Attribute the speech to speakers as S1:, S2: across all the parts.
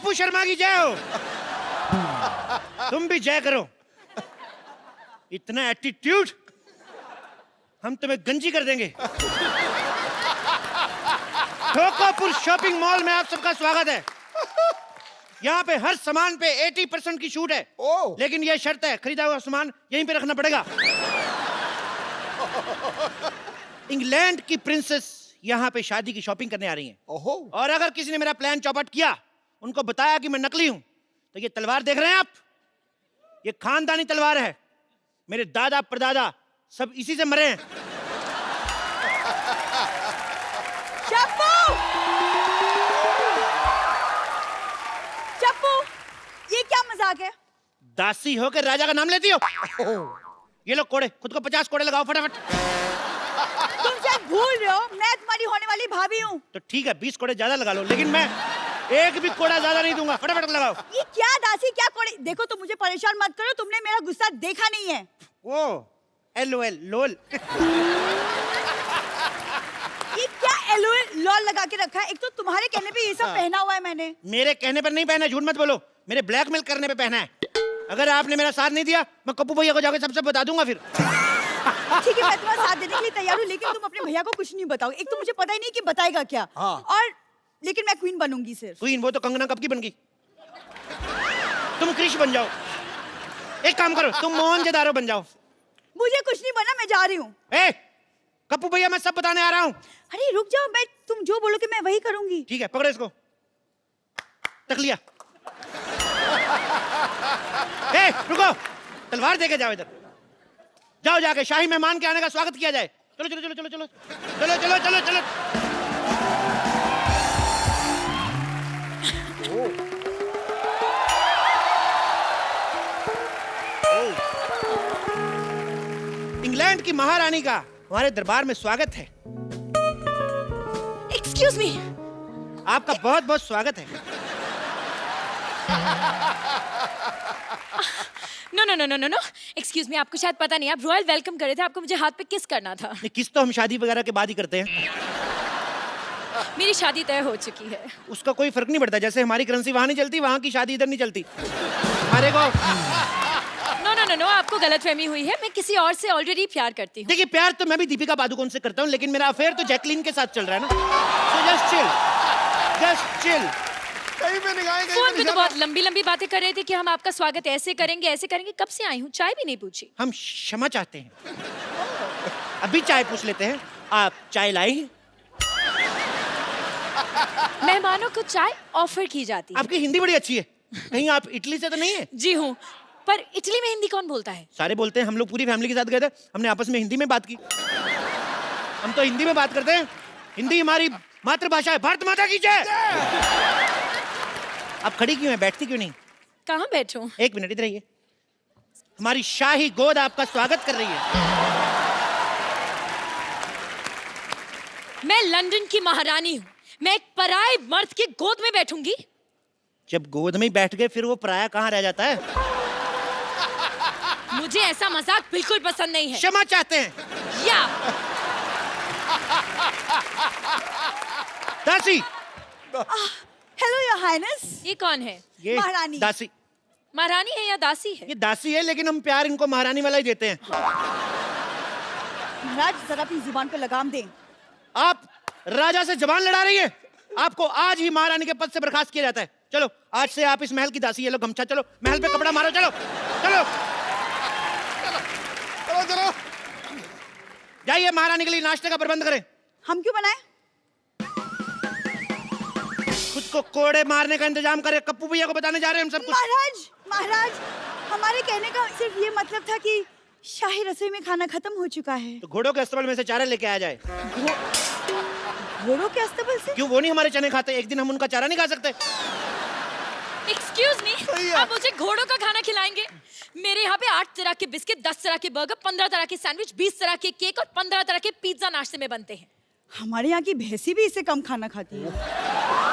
S1: पप्पू शर्मा की जय हो। तुम भी जय करो। इतना एटीट्यूड, हम तुम्हें गंजी कर देंगे। ठोकापुर शॉपिंग मॉल में आप सबका स्वागत है। यहाँ पे हर सामान पे 80% की छूट है। लेकिन यह शर्त है, खरीदा हुआ सामान यहीं पे रखना पड़ेगा। इंग्लैंड की प्रिंसेस यहाँ पे शादी की शॉपिंग करने आ रही हैं। और अगर किसी ने मेरा प्लान चौपट किया, उनको बताया कि मैं नकली हूं, तो ये तलवार देख रहे हैं आप, ये खानदानी तलवार है। मेरे दादा परदादा सब इसी से मरे हैं।
S2: चप्पू! चप्पू, ये क्या मजाक है?
S1: दासी हो के राजा का नाम लेती हो? ये लो कोड़े, खुद को 50 कोड़े लगाओ फटाफट।
S2: तुम शायद भूल रहे हो, मैं तुम्हारी होने वाली भाभी हूँ।
S1: तो ठीक है, 20 कोड़े ज्यादा लगा लो, लेकिन मैं एक भी कोड़ा ज्यादा नहीं दूंगा। फटाफट लगाओ।
S2: ये क्या दासी, क्या कोड़े? देखो तुम मुझे परेशान मत करो, तुमने मेरा गुस्सा देखा नहीं है।
S1: वो LOL लोल।
S2: ये क्या LOL लॉल लगा के रखा है? एक तो तुम्हारे कहने पे ये सब पहना हुआ है मैंने।
S1: मेरे कहने पर नहीं पहना, झूठ मत बोलो, मेरे ब्लैकमेल करने पे पहना है। अगर आपने मेरा साथ नहीं दिया, मैं कप्पू भैया को जाके सबसे बता दूंगा फिर।
S2: ठीक है, मैं तुम्हारा साथ देने के लिए तैयार हूँ, लेकिन तुम अपने भैया को कुछ नहीं बताओ। एक तो मुझे पता ही नहीं कि बताएगा क्या। और लेकिन मैं क्वीन बनूंगी सिर्फ।
S1: क्वीन? वो तो कंगना कब की बन गई। तुम क्रिश बन जाओ। एक काम करो, तुम मोहनजोदारो बन जाओ।
S2: मुझे कुछ नहीं बना, मैं जा रही हूँ।
S1: कप्पू भैया, मैं सब बताने आ रहा हूँ।
S2: अरे रुक जाओ, मैं तुम जो बोलोगे मैं वही करूंगी।
S1: ठीक है, पकड़ो इसको। तक लिया। रुको, तलवार देके जाओ इधर। जाओ, जाके शाही मेहमान के आने का स्वागत किया जाए। चलो चलो चलो चलो चलो चलो चलो चलो चलो। इंग्लैंड की महारानी का हमारे दरबार में स्वागत है।
S2: Excuse me.
S1: आपका बहुत बहुत स्वागत है।
S3: No no no no no no, excuse me, आपको शायद पता नहीं, आप रॉयल वेलकम कर रहे थे, आपको मुझे हाथ पे किस करना था।
S1: नहीं, किस तो हम शादी वगैरह के बाद ही करते हैं।
S3: मेरी शादी तय हो चुकी है।
S1: उसका कोई फर्क नहीं पड़ता, जैसे हमारी करेंसी वहां नहीं चलती, वहां की शादी इधर नहीं चलती। हमारे को
S3: नो नो नो नो, आपको गलतफहमी हुई है, मैं किसी और से ऑलरेडी प्यार करती हूँ।
S1: देखिए, प्यार तो मैं भी दीपिका पादुकोण से करता हूँ, लेकिन मेरा अफेयर तो जैकलीन के साथ चल रहा है ना। So just chill, just chill।
S4: कहीं पे निगाहें, कहीं
S3: फोन
S4: पे
S3: पे तो
S4: निशाना।
S3: बहुत लंबी लंबी बातें कर रहे थे कि हम आपका स्वागत ऐसे करेंगे। कब से आई हूँ, चाय भी नहीं पूछी।
S1: हम क्षमा चाहते हैं। अभी चाय पूछ लेते हैं। आप चाय लाई?
S3: मेहमानों को चाय ऑफर की जाती है।
S1: आपकी हिंदी बड़ी अच्छी है। कहीं आप इटली से तो नहीं है?
S3: जी हूँ, पर इटली में हिंदी कौन बोलता है?
S1: सारे बोलते हैं। हम लोग पूरी फैमिली के साथ गए थे, हमने आपस में हिंदी में बात की। हम तो हिंदी में बात करते हैं, हिंदी हमारी मातृभाषा है। भारत माता की जय। आप खड़ी क्यों है, बैठती क्यों नहीं?
S3: कहाँ बैठूं?
S1: एक मिनट इधर आइए। हमारी शाही गोद आपका स्वागत कर रही है।
S3: मैं लंदन की महारानी हूँ, मैं एक पराये मर्द की गोद में बैठूंगी?
S1: जब गोद में ही बैठ गए, फिर वो पराया कहाँ रह जाता है?
S3: मुझे ऐसा मजाक बिल्कुल पसंद नहीं है।
S1: क्षमा चाहते हैं।
S3: या
S1: दासी।
S2: Hello your highness.
S3: ये कौन है?
S1: ये
S2: महारानी।
S1: दासी।
S3: महारानी है या दासी है?
S1: ये दासी है, लेकिन हम प्यार इनको महारानी वाला ही देते हैं।
S2: महाराज, जरा अपनी जुबान पे लगाम दें।
S1: आप राजा से जबान लड़ा रही है। आपको आज ही महारानी के पद से बर्खास्त किया जाता है। चलो, आज से आप इस महल की दासी है। लो गमछा, चलो महल पे कपड़ा मारो। चलो चलो
S4: चलो चलो।
S1: जाइए, महारानी के लिए नाश्ते का प्रबंध करें।
S2: हम क्यों बनाए?
S1: खुद को कोड़े मारने का इंतजाम करें। कप्पू भैया को बताने जा रहे हैं हम सब कुछ।
S2: महाराज, हमारे कहने का सिर्फ ये मतलब था कि शाही रसोई में खाना खत्म हो चुका है।
S1: तो घोड़ों के अस्तबल में से चारा लेके आ जाए।
S2: घोड़ों के अस्तबल से?
S1: क्यों, वो नहीं हमारे चने खाते? एक दिन हम उनका चारा नहीं खा सकते?
S3: एक्सक्यूज मी, आप मुझे घोड़ों का खाना खिलाएंगे? मेरे यहाँ पे 8 तरह के बिस्किट, 10 तरह के बर्गर, 15 तरह के सैंडविच, 20 तरह के केक और 15 तरह के पिज्जा नाश्ते में बनते हैं।
S2: हमारे यहाँ की भैंसी भी इससे कम खाना खाती है।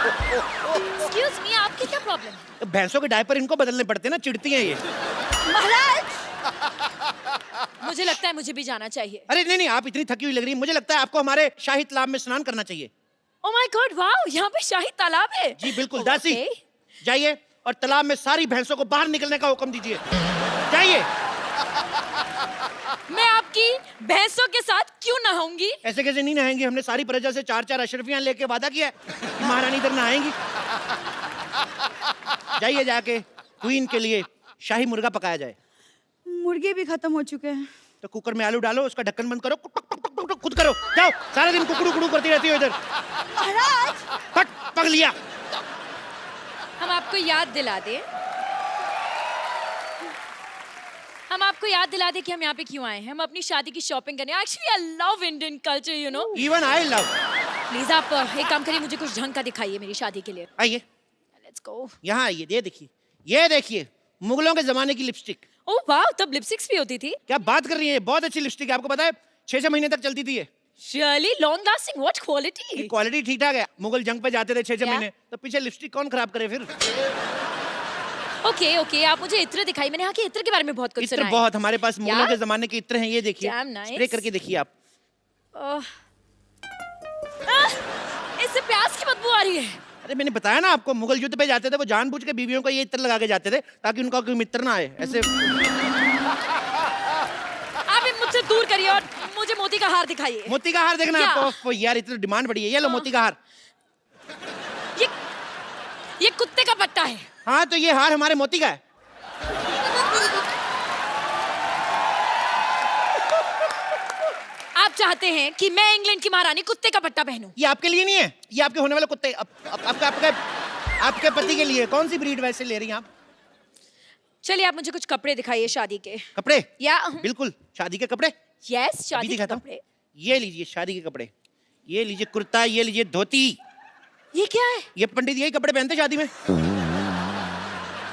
S3: एक्सक्यूज मी, आपकी क्या प्रॉब्लम है?
S1: तो भैंसों के डायपर इनको बदलने पड़ते हैं ना, चिढ़ती हैं ये।
S2: महाराज,
S3: मुझे लगता है मुझे भी जाना चाहिए।
S1: अरे नहीं नहीं, आप इतनी थकी हुई लग रही है, मुझे लगता है आपको हमारे शाही तालाब में स्नान करना चाहिए।
S3: ओह माय गॉड, वाओ, यहाँ पे शाही तालाब है।
S1: जी बिल्कुल। दासी, जाइए और तालाब में सारी भैंसों को बाहर निकलने का हुक्म दीजिए। जाइए।
S3: मैं आपकी भैंसों के साथ क्यों नहाऊंगी?
S1: ऐसे कैसे नहीं नहाएंगी? हमने सारी प्रजा से 4-4 अशरफियां लेके वादा किया है कि महारानी इधर नहाएंगी। जाइए, जाके क्वीन के लिए शाही मुर्गा पकाया जाए।
S2: मुर्गे भी खत्म हो चुके हैं।
S1: तो कुकर में आलू डालो, उसका ढक्कन बंद करो, खुद करो। जाओ, सारा दिन कुकड़ू कुकड़ू करती रहती हो इधर।
S2: महाराज
S1: फट, पक लिया।
S3: हम आपको याद दिला दें कि हम यहाँ पे क्यों आए हैं। हम अपनी शादी की शॉपिंग करने। Actually I love Indian culture, you know.
S1: Even I love.
S3: Please आप एक काम करिए, मुझे कुछ ढंग का दिखाइए मेरी शादी के लिए।
S1: आइए,
S3: लेट्स गो।
S1: यहाँ आइए, ये देखिए मुगलों के जमाने की लिपस्टिक।
S3: ओह वाह, तब लिपस्टिक्स भी होती थी?
S1: क्या बात कर रही है? बहुत अच्छी लिपस्टिक है, आपको पता है 6-6 महीने तक चलती थी ये।
S3: Really long lasting, what quality?
S1: Quality ठीक ठाक है। मुगल जंग पे जाते थे 6-6
S3: क्या?
S1: महीने, तो पीछे लिपस्टिक कौन खराब करे फिर?
S3: ओके, आप मुझे इत्र दिखाई। मैंने यहाँ के इत्र के बारे में बहुत कुछ
S1: इत्र
S3: सुना है।
S1: बहुत, हमारे पास मुगलों के जमाने के इत्र हैं, ये देखिए।
S3: Damn nice.
S1: स्प्रे करके देखिए आप।
S3: इससे प्याज की बदबू आ रही है।
S1: अरे मैंने बताया ना आपको, मुगल युद्ध पे जाते थे, वो जानबूझ के बीवियों को ये इत्र लगा के जाते थे ताकि उनका कोई मित्र ना आए। ऐसे
S3: आप मुझसे दूर करिए और मुझे मोती का हार दिखाइए।
S1: मोती का हार देखना है आपको? यार इतनी डिमांड बढ़ी है। ये लो मोती का हार।
S3: ये कुत्ते का पट्टा है।
S1: हाँ, तो ये हार हमारे मोती का है।
S3: आप चाहते हैं कि मैं इंग्लैंड की महारानी कुत्ते का पट्टा पहनूं?
S1: ये आपके लिए नहीं है, ये आपके होने वाले कुत्ते, आपके पति के लिए। कौन सी ब्रीड वैसे ले रही हैं आप?
S3: चलिए, आप मुझे कुछ कपड़े दिखाइए शादी के।
S1: कपड़े?
S3: या
S1: बिल्कुल, शादी के कपड़े।
S3: यस, शादी के
S1: दिखाता हूं।
S3: कपड़े।
S1: ये लीजिए शादी के कपड़े, ये लीजिए कुर्ता, ये लीजिए धोती।
S3: ये क्या है?
S1: ये पंडित यही कपड़े पहनते शादी में।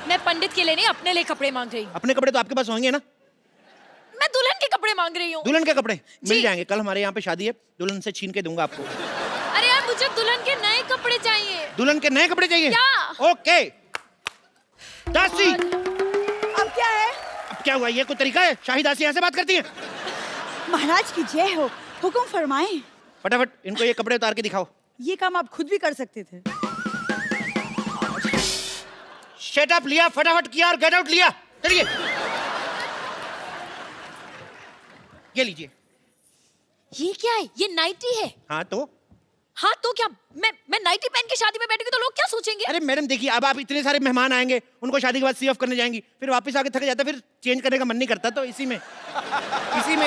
S3: मैं पंडित के लिए नहीं, अपने लिए कपड़े मांग रही हूँ।
S1: अपने कपड़े तो आपके पास होंगे ना?
S3: मैं दुल्हन के कपड़े मांग रही हूँ।
S1: दुल्हन के कपड़े
S3: जी।
S1: मिल जाएंगे। कल हमारे यहाँ पे शादी है, दुल्हन से छीन के दूंगा आपको।
S3: अरे यार, मुझे दुल्हन के नए कपड़े चाहिए।
S1: दुल्हन के नए कपड़े चाहिए?
S3: क्या?
S1: ओके। दासी,
S2: अब क्या है?
S1: अब क्या हुआ? ये कोई तरीका है? शाही दासी ऐसे बात करती है?
S2: महाराज की जय हो, हुक्म फरमाएं।
S1: फटाफट इनको ये कपड़े उतार के दिखाओ।
S2: ये काम आप खुद भी कर सकते थे।
S1: शट अप लिया, फटाफट किया और गेट आउट लिया। चलिए, ये लीजिए।
S3: ये क्या है? ये नाइटी है।
S1: हाँ तो?
S3: हाँ तो क्या? मैं नाइटी पहन के शादी में बैठूंगी तो लोग क्या सोचेंगे?
S1: अरे मैडम देखिए, अब आप इतने सारे मेहमान आएंगे, उनको शादी के बाद सी ऑफ करने जाएंगी, फिर वापस आके थक जाता, फिर चेंज करने का मन नहीं करता, तो इसी में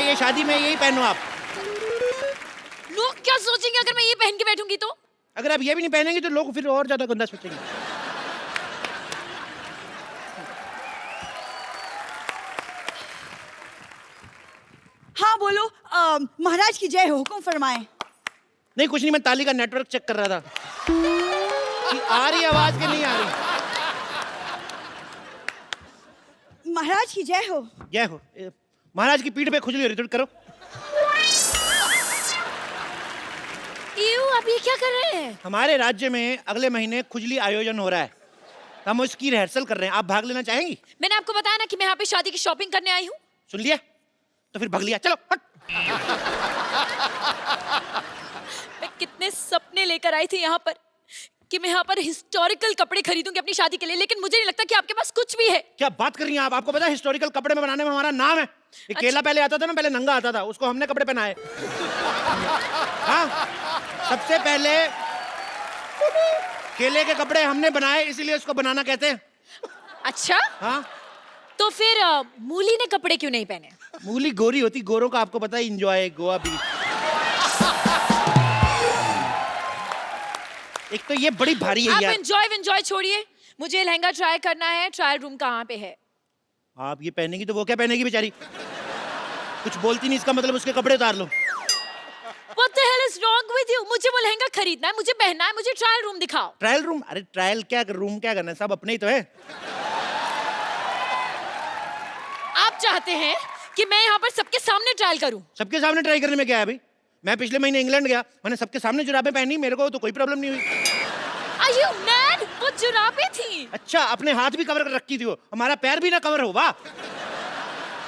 S1: ये शादी में यही पहनो आप।
S3: लोग क्या सोचेंगे अगर मैं ये पहन के बैठूंगी तो?
S1: अगर आप ये भी नहीं पहनेंगे तो लोग फिर और ज्यादा गंदा सोचेंगे।
S2: हाँ बोलो, महाराज की जय हो, हुक्म फरमाएं।
S1: नहीं कुछ नहीं, मैं ताली का नेटवर्क चेक कर रहा था कि आ रही आवाज कि नहीं आ रही।
S2: महाराज की जय हो।
S1: जय हो। महाराज की पीठ पे खुजली हो रही, थोड़ी करो।
S3: आप ये क्या कर रहे हैं?
S1: हमारे राज्य में अगले महीने खुजली आयोजन हो रहा है, हम उसकी रिहर्सल कर रहे हैं। आप भाग लेना चाहेंगी?
S3: मैंने आपको बताया ना कि मैं यहाँ पे शादी की शॉपिंग करने आई हूँ।
S1: सुन लिया? तो फिर भाग लिया। चलो हट।
S3: मैं कितने सपने लेकर आई थी यहाँ पर कि मैं यहाँ पर हिस्टोरिकल कपड़े खरीदूंगी अपनी शादी के लिए, लेकिन मुझे नहीं लगता कि आपके पास कुछ भी है।
S1: क्या बात कर रही हैं आप? आपको पता है हिस्टोरिकल कपड़े में बनाने में हमारा नाम है। ये केला पहले आता था ना, पहले नंगा आता था, उसको हमने कपड़े पहनाए। हाँ, सबसे पहले केले के कपड़े हमने बनाए, इसीलिए उसको बनाना कहते हैं।
S3: अच्छा,
S1: हाँ,
S3: तो फिर मूली ने कपड़े क्यों नहीं पहने?
S1: मूली गोरी होती, गोरों का आपको पता है एंजॉय गोवा बीच। एक तो ये बड़ी भारी है
S3: आप
S1: यार।
S3: एंजॉय छोड़िए, मुझे लहंगा ट्राई करना है। ट्रायल रूम कहाँ पे है?
S1: आप ये पहनेगी तो वो क्या पहनेगी बेचारी? कुछ बोलती नहीं, इसका मतलब उसके कपड़े उतार लो।
S3: What the hell is wrong with you? मुझे वो लहंगा खरीदना है, मुझे पहनना है, मुझे ट्रायल रूम दिखाओ।
S1: Trial room? अरे ट्रायल क्या रूम क्या करना है, सब अपने ही तो है।
S3: आप चाहते हैं कि मैं यहाँ पर सबके सामने ट्रायल करूं?
S1: सबके सामने ट्राई करने में क्या है भाई? मैं पिछले महीने इंग्लैंड गया, मैंने सबके सामने जुराबें पहनी, मेरे को तो कोई प्रॉब्लम नहीं हुई।
S3: Are you mad? वो जुराबें थी।
S1: अच्छा, अपने हाथ भी कवर कर रखी थी वो, हमारा पैर भी ना कवर हो। वाह,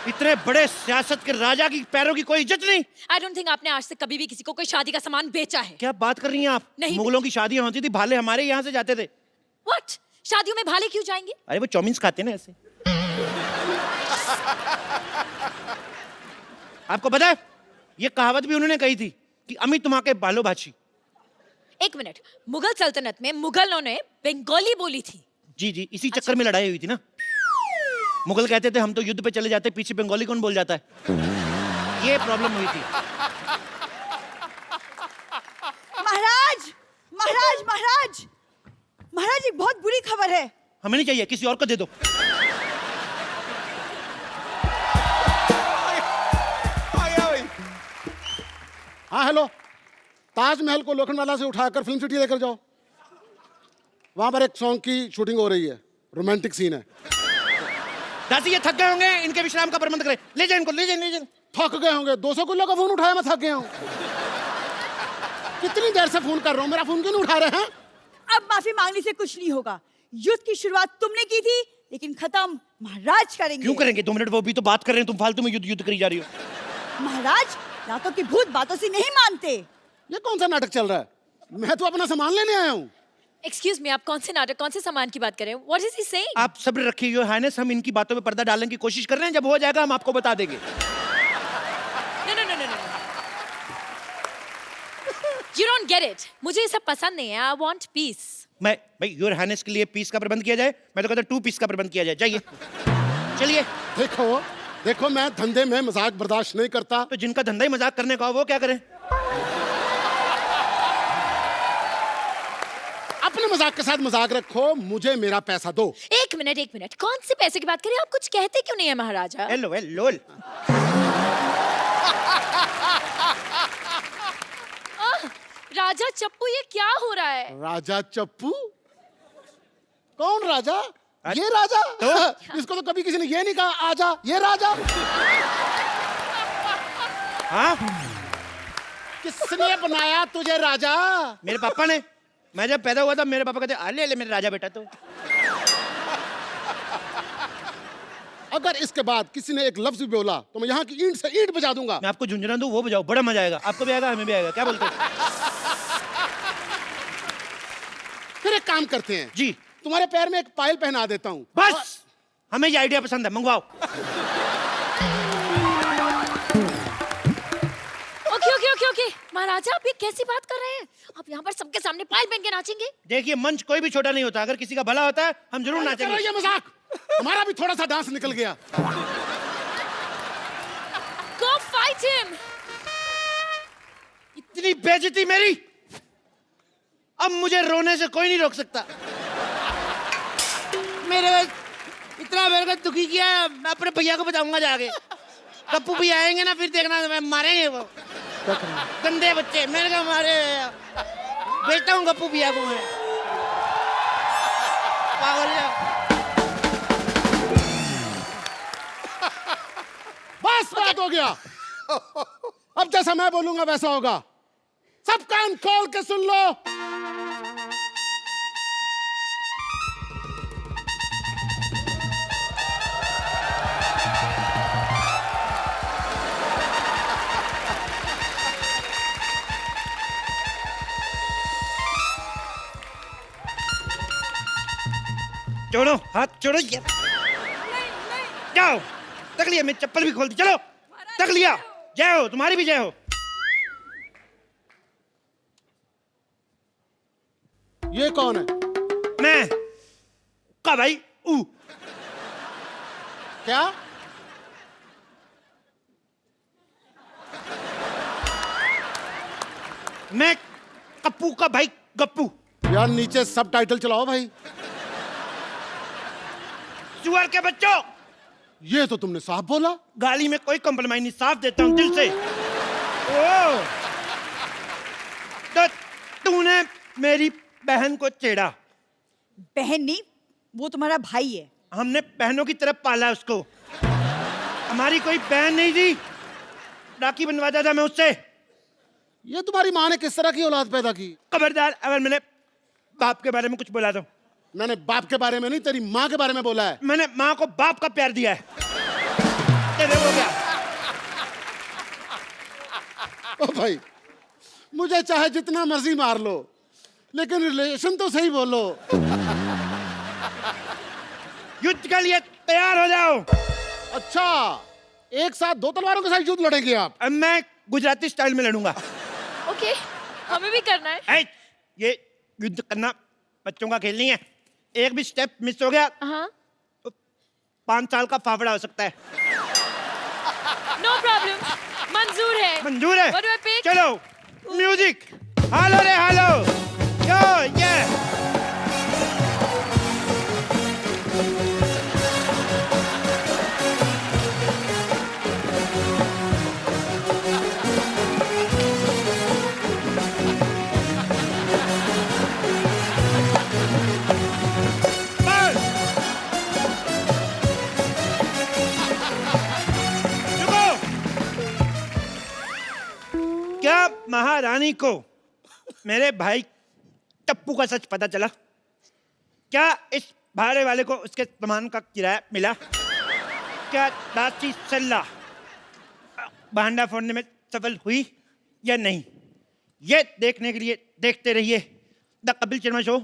S1: इतने बड़े सियासत के राजा की पैरों की कोई इज्जत नहीं।
S3: I don't think आपने आज तक कभी भी किसी को कोई शादी का सामान बेचा है।
S1: क्या बात कर रही हैं आप?
S3: नहीं।
S1: मुगलों की शादियां होती थी, भाले हमारे यहाँ से जाते थे।
S3: What? शादियों में भाले क्यों जाएंगे?
S1: अरे वो चौमिन्स खाते हैं ना ऐसे। आपको पता है ये कहावत भी उन्होंने कही थी कि अमी तुम्हारे बालो भाची।
S3: एक मिनट, मुगल सल्तनत में मुगलों ने बंगाली बोली थी।
S1: जी जी, इसी चक्कर में लड़ाई हुई थी ना। मुगल कहते थे हम तो युद्ध पे चले जाते, पीछे बंगाली कौन बोल जाता है, ये प्रॉब्लम हुई थी।
S2: महाराज महाराज महाराज महाराज, एक बहुत बुरी खबर है।
S1: हमें नहीं चाहिए, किसी और को दे दो।
S4: आ गया भाई।
S5: हाँ हेलो, ताजमहल को लोखंडवाला से उठाकर फिल्म सिटी लेकर जाओ। वहां पर एक सॉन्ग की शूटिंग हो रही है, रोमांटिक सीन है।
S1: दासी ये थक गए होंगे, इनके विश्राम का प्रबंध करें। ले जाए इनको, ले जाए, ले जाए।
S5: थक गए होंगे, 200 किलो का फोन उठाया, मैं थक गया हूँ। कितनी देर से फोन कर रहा हूँ, मेरा फोन क्यों नहीं उठा रहे हैं?
S2: अब माफी मांगने से कुछ नहीं होगा। युद्ध की शुरुआत तुमने की थी, लेकिन खत्म महाराज करेंगे।
S1: क्यों करेंगे? 2 मिनट, वो भी तो बात कर रहे हैं, तुम फालतू में युद्ध युद्ध करी जा रही हो।
S2: महाराज रातों की भूत बातों से नहीं मानते।
S5: ये कौन सा नाटक चल रहा है? मैं तो अपना सामान लेने आया हूँ।
S3: एक्सक्यूज मी, आप कौन से नाटक, कौन से सामान की बात कर रहे हैं? What is he saying?
S1: आप सब्र रखिए योर हाइनेस, हम इनकी बातों में पर्दा डालने की कोशिश कर रहे हैं, जब हो जाएगा हम आपको बता देंगे।
S3: No no no no no, you don't get it. मुझे ये सब पसंद नहीं है। I want peace.
S1: मैं भाई योर हाइनेस के लिए पीस का प्रबंध किया जाए, मैं तो कहता 2 पीस का प्रबंध किया जाए। जाइए, चलिए।
S5: देखो देखो, मैं धंधे में मजाक बर्दाश्त नहीं करता।
S1: तो जिनका धंधा ही मजाक करने का हो वो क्या करें?
S5: अपने मजाक के साथ मजाक रखो, मुझे मेरा पैसा दो।
S3: एक मिनट, कौन से पैसे की बात करें? आप कुछ कहते क्यों नहीं है महाराजा?
S1: Hello hello.
S3: राजा चप्पू, ये क्या हो रहा है?
S5: राजा चप्पू? कौन राजा? ये राजा? इसको तो कभी किसी ने ये नहीं कहा आजा, ये राजा।
S1: हाँ,
S5: किसने बनाया तुझे राजा?
S1: मेरे पापा ने। मैं जब पैदा हुआ था मेरे पापा कहते अले ले मेरे राजा बेटा। तो
S5: अगर इसके बाद किसी ने एक लफ्ज भी बोला तो मैं यहाँ की ईंट से ईंट बजा दूंगा।
S1: मैं आपको झुंझुना दूं, वो बजाओ, बड़ा मजा आएगा। आपको भी आएगा, हमें भी आएगा। क्या बोलते हो?
S5: फिर एक काम करते हैं
S1: जी,
S5: तुम्हारे पैर में एक पायल पहना देता हूँ।
S1: बस हमें ये आइडिया पसंद है, मंगवाओ।
S3: ओके महाराजा, आप ये कैसी बात कर रहे हैं? आप यहाँ पर सबके सामने पायल पहन के नाचेंगे?
S1: देखिए, मंच कोई भी छोटा नहीं होता, अगर किसी का भला होता है हम जरूर नाचेंगे।
S5: ये मजाक, हमारा भी थोड़ा सा डांस निकल गया।
S3: Go fight him!
S1: इतनी बेइज्जती मेरी, अब मुझे रोने से कोई नहीं रोक सकता। मेरे इतना मेरे को दुखी किया, मैं अपने भैया को बताऊंगा जाके। कप्पू भी आएंगे ना, फिर देखना मैं मारेंगे वो गंदे बच्चे। मेरे को मारे, बेचता हूँ गप्पू भैया को मैं। पागल है।
S5: बस बात हो गया। अब जैसा मैं बोलूंगा वैसा होगा। सब कान खोल के सुन लो।
S1: छोड़ो हाथ, छोड़ो यार। जाओ, तक लिया, मैं चप्पल भी खोल दी। चलो, तक लिया। जय हो, तुम्हारी भी जय हो।
S5: ये कौन है?
S1: मैं का भाई ऊ।
S5: क्या?
S1: मैं कप्पू का भाई गप्पू।
S5: यार नीचे सब टाइटल चलाओ भाई।
S1: सुअर के बच्चों,
S5: ये तो तुमने साफ बोला।
S1: गाली में कोई कॉम्प्रोमाइज नहीं, साफ देता हूं दिल से। ओ, तो तूने मेरी बहन को छेड़ा।
S2: बहन नहीं, वो तुम्हारा भाई है।
S1: हमने बहनों की तरफ पाला उसको। हमारी कोई बहन नहीं थी, राखी बनवाता था मैं उससे।
S5: ये तुम्हारी माँ ने किस तरह की औलाद पैदा की?
S1: खबरदार अगर मैंने बाप के बारे में कुछ बोला तो।
S5: मैंने बाप के बारे में नहीं, तेरी माँ के बारे में बोला है।
S1: मैंने माँ को बाप का प्यार दिया है। तेरे हो गया।
S5: ओ भाई, मुझे चाहे जितना मर्जी मार लो, लेकिन रिलेशन तो सही बोलो।
S1: युद्ध के लिए तैयार हो जाओ।
S5: अच्छा, एक साथ दो तलवारों के साथ युद्ध लड़ेंगे आप?
S1: अब मैं गुजराती स्टाइल में लड़ूंगा।
S3: ओके, हमें भी करना है।
S1: ऐ, ये युद्ध करना बच्चों का खेल नहीं है। एक भी स्टेप मिस हो गया
S3: हाँ,
S1: तो 5 साल का फाफड़ा हो सकता है।
S3: नो प्रॉब्लम, मंजूर है।
S1: मंजूर है?
S3: What do I pick?
S1: चलो, म्यूजिक। हालो रे हालो, यो ये। क्या महारानी को मेरे भाई टप्पू का सच पता चला? क्या इस भाड़े वाले को उसके सामान का किराया मिला? क्या दासी सल्ला भांडा फोड़ने में सफल हुई या नहीं? ये देखने के लिए देखते रहिए द कपिल शर्मा शो।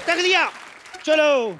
S1: तक लिया, चलो।